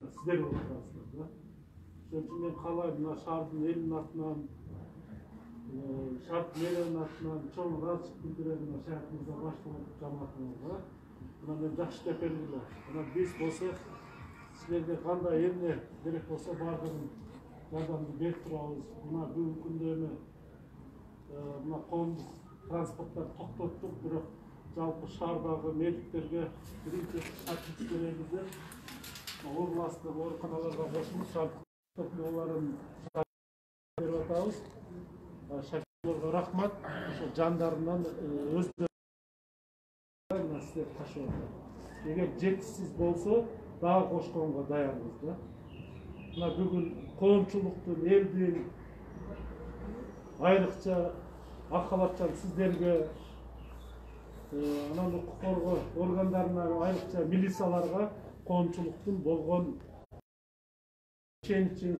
Sizler отырасыздар да. Ошон үчүн мен каалайм мына шаардын элинин атынан, шаард мэриянын атынан чоң ыраазычылык билдирем мына шаардыбызда башталып жамаатыбызга. Мына мен жакшы деп эле. Мына биз болсо силерге кандай эмне керек болсо баардыгын жардамды берип турабыз. Мына бүгүнкү күндө эми мына коомдук транспорттор токтоттук, бирок жалпы шаардагы медиктерге биринчи шарт беребиз деп областтык ооруканаларга кошулуп шарт топтоолорун берип атабыз. Шофёрлорго рахмат. Ошо жандарынан өздөрү силер ташып атат. Эгер жетишсиз болсо дагы кошконго даярбыз да. Мына бүгүн коомчулуктун, элдин айрыкча ак халатчан сиздерге, анан укук коргоо органдарына, айрыкча милицияларга коомчулуктун болгон ишеничин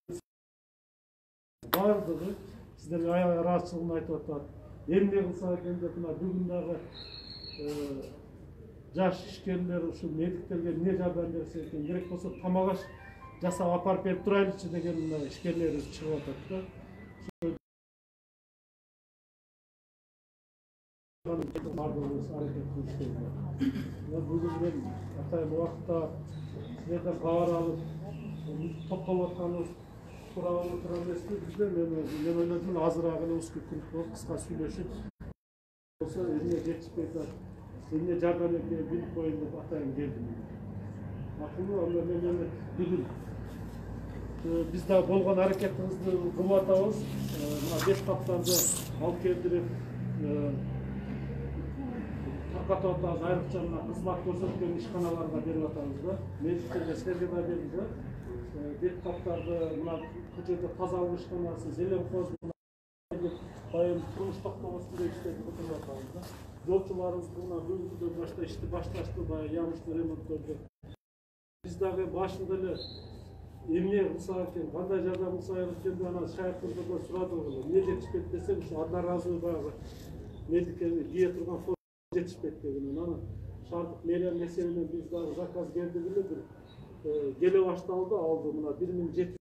бардыгы сиздерге аябай ыраазычылыгын айтып атат. Эмне кылса экен деп мына бүгүн дагы жаш ишкерлер ушул медиктерге эмне жардам берсе экен, керек болсо тамак аш жасап апарып берип турайлычы деген мына ишкерлерибиз чыгып атат да. Бардыгыбыз аракет кылышыбыз. Бүгүн мен атайын убакытта силерден кабар алып топтолуп атканыбыз тууралуу тура эмеспи? Бизде мен ойлодум азыраак эле узкүркүнүк болуп кыска сүйлөшүп болсо эмне жетишпей атат, эмне жардам экенин билип коеюн деп атайын келдим. Макулбу? Анда мен бүгүн биз да болгон аракетибизди кылып атабыз. Мына беш каптарды алып келдирип таркатып атабыз. Айрыкча мына кызмат көрсөткөн ишканаларга берип атабыз да. Медиктерге, силерге да бердик да. Бет каптарды мына көчөдө тазалык ишканасы, зеленхоз байым турмуш токтогусунда иштеп отуруп атабыз да. Жолчуларыбызды мына бүгүнкүдөн башта ишти башташты, баягы ямыштуу ремонтторду. Биз дагы башында эле эмне кылса экен, кандай жардам кылса экен деп анан шаардыбызда сурадык. Эмне жетишпейт десем, ушу одноразовый баягы медикке кие турган форма жетишпейт деген. Анан шаардык мэриянын эсебинен биз дагы заказ бердик эле, бир келе башталды, алды мына 1700